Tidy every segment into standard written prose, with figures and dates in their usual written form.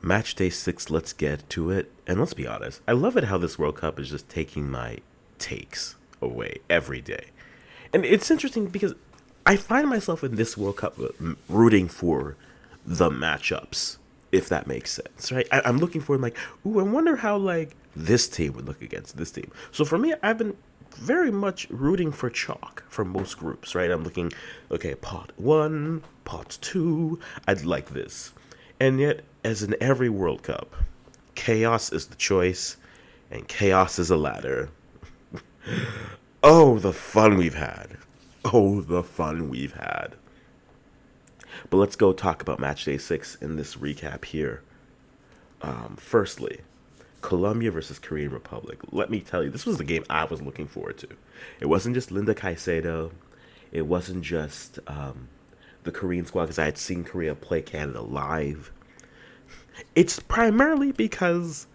Match day 6, let's get to it. And let's be honest, I love it how this World Cup is just taking my takes away every day. And it's interesting because I find myself in this World Cup rooting for the matchups, if that makes sense, right? I'm looking for like, ooh, I wonder how like this team would look against this team. So for me, I've been very much rooting for chalk for most groups, right? I'm looking, okay, pot one, pot two, I'd like this. And yet, as in every World Cup, chaos is the choice, and chaos is a ladder. Oh, the fun we've had. Oh, the fun we've had. But let's go talk about match day 6 in this recap here. Firstly, Colombia versus Korean Republic. Let me tell you, this was the game I was looking forward to. It wasn't just Linda Caicedo. It wasn't just the Korean squad because I had seen Korea play Canada live. It's primarily because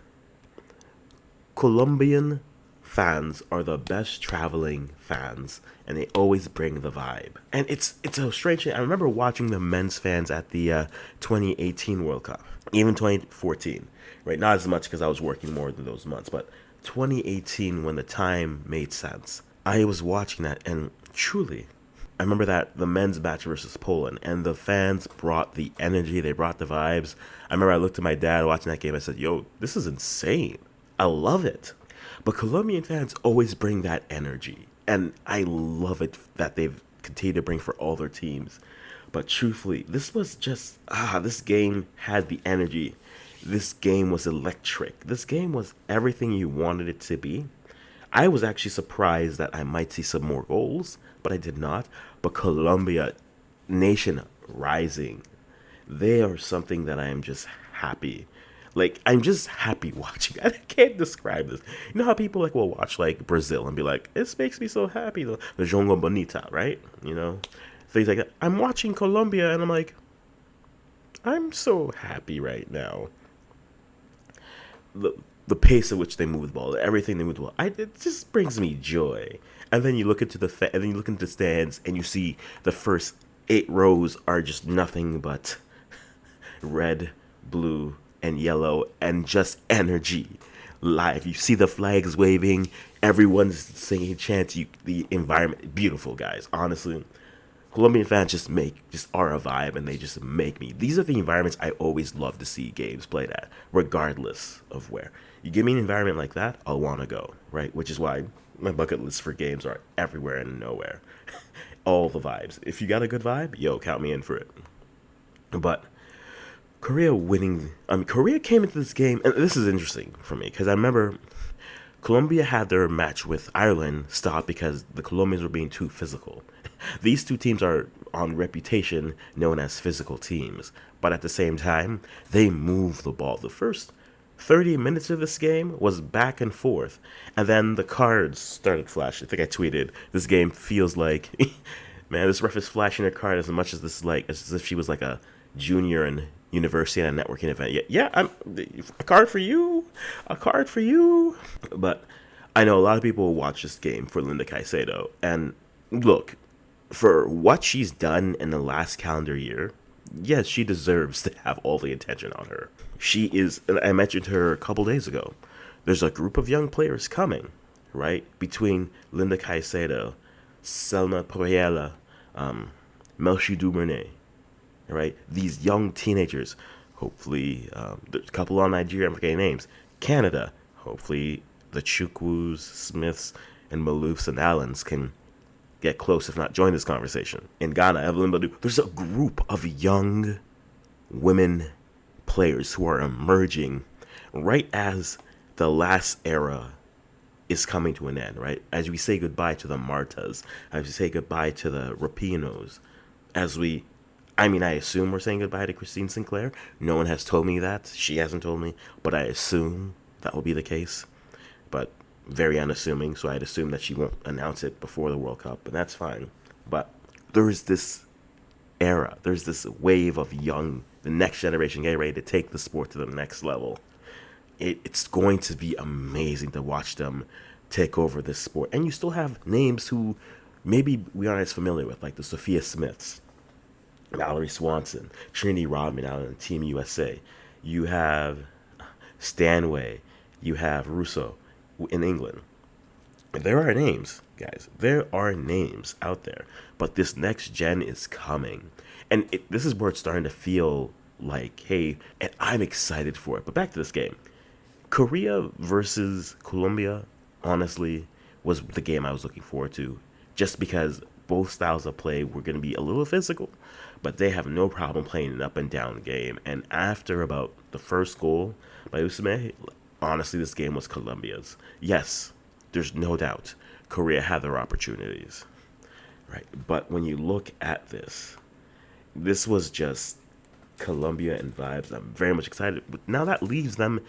Colombian fans are the best traveling fans and they always bring the vibe. And it's a strange thing. I remember watching the men's fans at the 2018 World Cup, even 2014, right? Not as much because I was working more than those months, but 2018 when the time made sense. I was watching that and truly I remember that the men's match versus Poland, and the fans brought the energy, they brought the vibes. I remember I looked at my dad watching that game. I said, "Yo, this is insane. I love it." But Colombian fans always bring that energy, and I love it that they've continued to bring for all their teams. But truthfully, this was just this game had the energy. This game was electric. This game was everything you wanted it to be. I was actually surprised that I might see some more goals, but I did not. But Colombia, nation rising, they are something that I am just happy. Like I'm just happy watching. I can't describe this. You know how people like will watch like Brazil and be like, "This makes me so happy." The Jongo Bonita, right? You know, things like that. I'm watching Colombia and I'm like, I'm so happy right now. the the pace at which they move the ball, everything they move the ball, it just brings me joy. And then you look into and then you look into the stands, and you see the first 8 rows are just nothing but red, blue, and yellow, and just energy. Live, you see the flags waving, everyone's singing chants. The environment, beautiful, guys. Honestly, Colombian fans just are a vibe and they just make me. These are the environments I always love to see games played at, regardless of where. You give me an environment like that, I'll want to go, right? Which is why my bucket list for games are everywhere and nowhere. All the vibes. If you got a good vibe, yo, count me in for it. But Korea winning, Korea came into this game, and this is interesting for me because I remember Colombia had their match with Ireland stopped because the Colombians were being too physical. These two teams are on reputation known as physical teams, but at the same time, they move the ball. The first 30 minutes of this game was back and forth, and then the cards started flashing. I think I tweeted, this game feels like, man, this ref is flashing her card as much as this is like, as if she was like a junior in university at a networking event. Yeah, I'm a card for you, a card for you. But I know a lot of people will watch this game for Linda Caicedo, and look, for what she's done in the last calendar year, yes, she deserves to have all the attention on her. She is, and I mentioned her a couple days ago. There's a group of young players coming, right? Between Linda Caicedo, Selma Poyela, Melchi Dumerne, right? These young teenagers, hopefully, there's a couple on Nigeria, I'm forgetting names. Canada, hopefully the Chukwus, Smiths, and Maloofs and Allens can get close, if not join this conversation. In Ghana, Evelyn Badu, there's a group of young women players who are emerging right as the last era is coming to an end, right? As we say goodbye to the Martas, as we say goodbye to the Rapinos, I assume we're saying goodbye to Christine Sinclair. No one has told me that. She hasn't told me, but I assume that will be the case. But very unassuming, so I'd assume that she won't announce it before the World Cup, and that's fine. But there's this era, there's this wave of the next generation getting ready to take the sport to the next level. It's going to be amazing to watch them take over this sport. And you still have names who maybe we aren't as familiar with, like the Sophia Smiths, Mallory Swanson, Trinity Rodman out on Team USA. you have Stanway, you have Russo in England. There are names, guys. There are names out there. But this next gen is coming. And this is where it's starting to feel like, hey, and I'm excited for it. But back to this game. Korea versus Colombia, honestly, was the game I was looking forward to. Just because both styles of play were going to be a little physical, but they have no problem playing an up and down game. And after about the first goal by Usame, honestly, this game was Colombia's. Yes, there's no doubt Korea had their opportunities, right? But when you look at this was just Colombia and vibes. I'm very much excited. Now that leaves them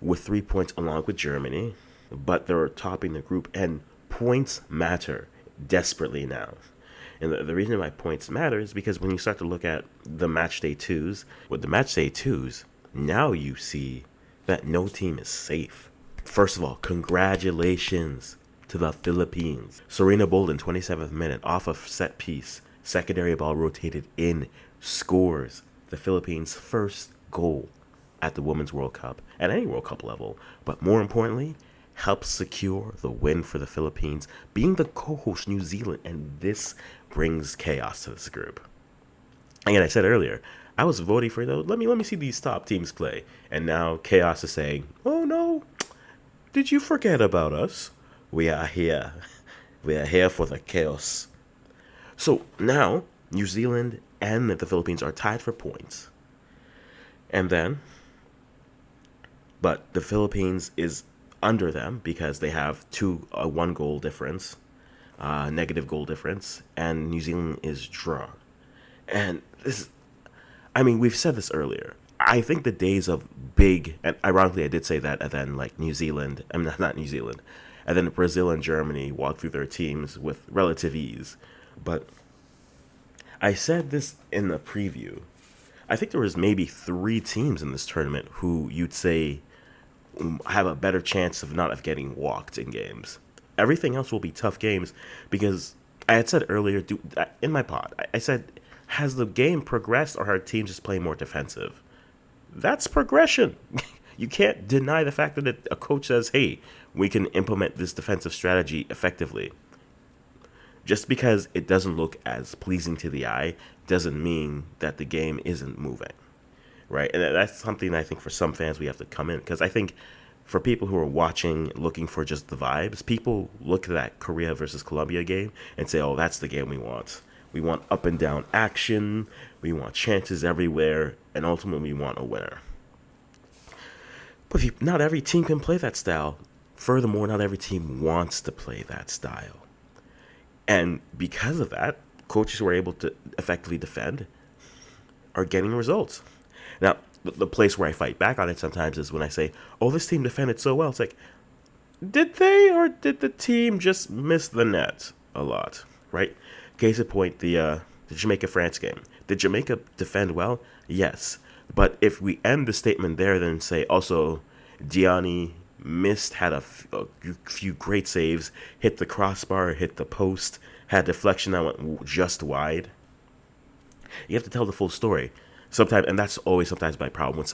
with 3 points along with Germany, but they're topping the group, and points matter desperately now. And the reason why points matter is because when you start to look at the match day twos, with the match day twos, now you see that no team is safe. First of all, congratulations to the Philippines. Serena Bolden, 27th minute, off a set piece. Secondary ball rotated in, scores the Philippines' first goal at the Women's World Cup, at any World Cup level. But more importantly, helps secure the win for the Philippines, being the co-host New Zealand, and this brings chaos to this group. Again, I said earlier, I was voting for those. Let me see these top teams play, and now chaos is saying, "Oh no, did you forget about us? We are here. We are here for the chaos." So now New Zealand and the Philippines are tied for points, but the Philippines is under them because they have one goal difference, negative goal difference, and New Zealand is drawn. And we've said this earlier. I think the days of big, and ironically I did say that, and then like New Zealand, not New Zealand, and then Brazil and Germany walked through their teams with relative ease. But I said this in the preview. I think there was maybe 3 teams in this tournament who you'd say have a better chance of getting walked in games. Everything else will be tough games because I had said earlier in my pod, I said, has the game progressed or are teams just playing more defensive? That's progression. You can't deny the fact that a coach says, hey, we can implement this defensive strategy effectively. Just because it doesn't look as pleasing to the eye doesn't mean that the game isn't moving. Right, and that's something I think for some fans we have to come in, because I think for people who are watching, looking for just the vibes, people look at that Korea versus Colombia game and say, oh, that's the game we want. We want up and down action, we want chances everywhere, and ultimately we want a winner. But not every team can play that style. Furthermore, not every team wants to play that style. And because of that, coaches who are able to effectively defend are getting results. Now, the place where I fight back on it sometimes is when I say, oh, this team defended so well. It's like, did they, or did the team just miss the net a lot, right? Case in point, the Jamaica-France game. Did Jamaica defend well? Yes. But if we end the statement there, then say also, Diani had a few great saves, hit the crossbar, hit the post, had deflection that went just wide. You have to tell the full story. Sometimes, and that's always sometimes my problem with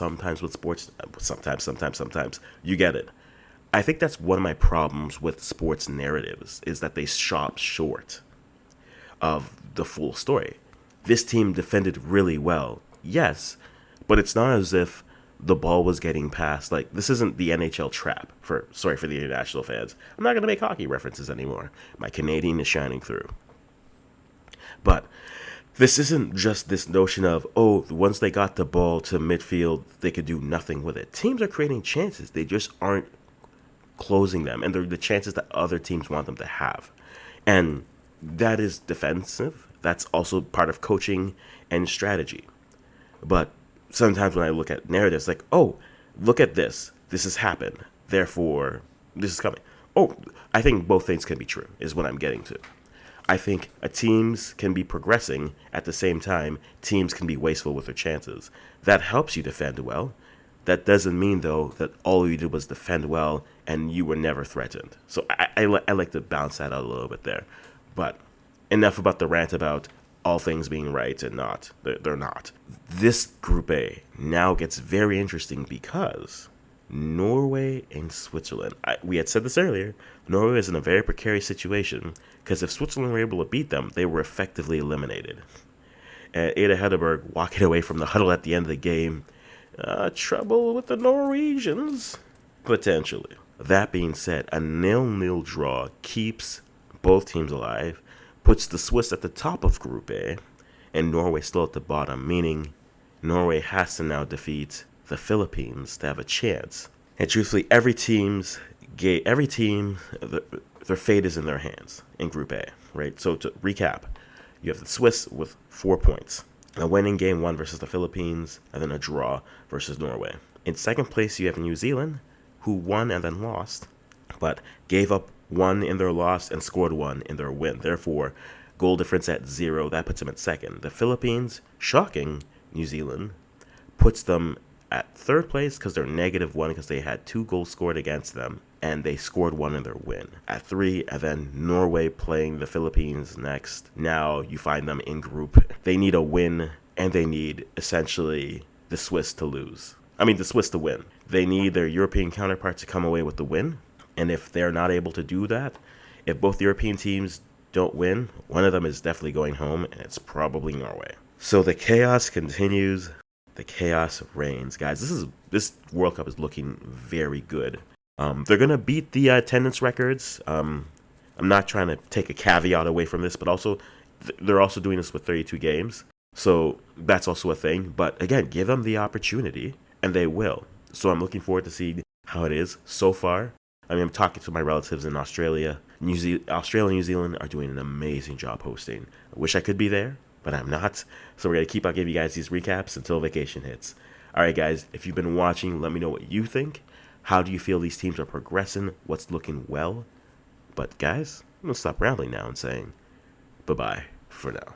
sports. Sometimes you get it. I think that's one of my problems with sports narratives is that they stop short of the full story. This team defended really well, yes, but it's not as if the ball was getting passed. Like, this isn't the NHL trap. Sorry for the international fans. I'm not going to make hockey references anymore. My Canadian is shining through. But this isn't just this notion of, oh, once they got the ball to midfield, they could do nothing with it. Teams are creating chances. They just aren't closing them. And they're the chances that other teams want them to have. And that is defensive. That's also part of coaching and strategy. But sometimes when I look at narratives, like, oh, look at this. This has happened. Therefore, this is coming. Oh, I think both things can be true, is what I'm getting to. I think teams can be progressing at the same time. Teams can be wasteful with their chances. That helps you defend well. That doesn't mean, though, that all you did was defend well and you were never threatened. So I like to bounce that out a little bit there. But enough about the rant about, all things being right and not. They're not. This Group A now gets very interesting because Norway and Switzerland. We had said this earlier. Norway is in a very precarious situation because if Switzerland were able to beat them, they were effectively eliminated. Ada Hegerberg walking away from the huddle at the end of the game. Trouble with the Norwegians? Potentially. That being said, a 0-0 draw keeps both teams alive, puts the Swiss at the top of Group A, and Norway still at the bottom, meaning Norway has to now defeat the Philippines to have a chance. And truthfully, every team, their fate is in their hands in Group A, right? So to recap, you have the Swiss with 4 points, a win in Game 1 versus the Philippines, and then a draw versus Norway. In second place, you have New Zealand, who won and then lost, but gave up 1 in their loss and scored 1 in their win. Therefore, goal difference at 0, that puts them at second. The Philippines, shocking New Zealand, puts them at third place because they're -1 because they had 2 goals scored against them, and they scored 1 in their win. At 3, and then Norway playing the Philippines next. Now you find them in group. They need a win, and they need, essentially, the Swiss to win. They need their European counterpart to come away with the win, and if they're not able to do that, if both European teams don't win, one of them is definitely going home, and it's probably Norway. So the chaos continues. The chaos reigns, guys. This World Cup is looking very good. They're gonna beat the attendance records. I'm not trying to take a caveat away from this, but also they're also doing this with 32 games, so that's also a thing. But again, give them the opportunity, and they will. So I'm looking forward to see how it is so far. I mean, I'm talking to my relatives in Australia. Australia and New Zealand are doing an amazing job hosting. I wish I could be there, but I'm not. So we're going to keep on giving you guys these recaps until vacation hits. All right, guys, if you've been watching, let me know what you think. How do you feel these teams are progressing? What's looking well? But, guys, I'm going to stop rambling now and saying bye-bye for now.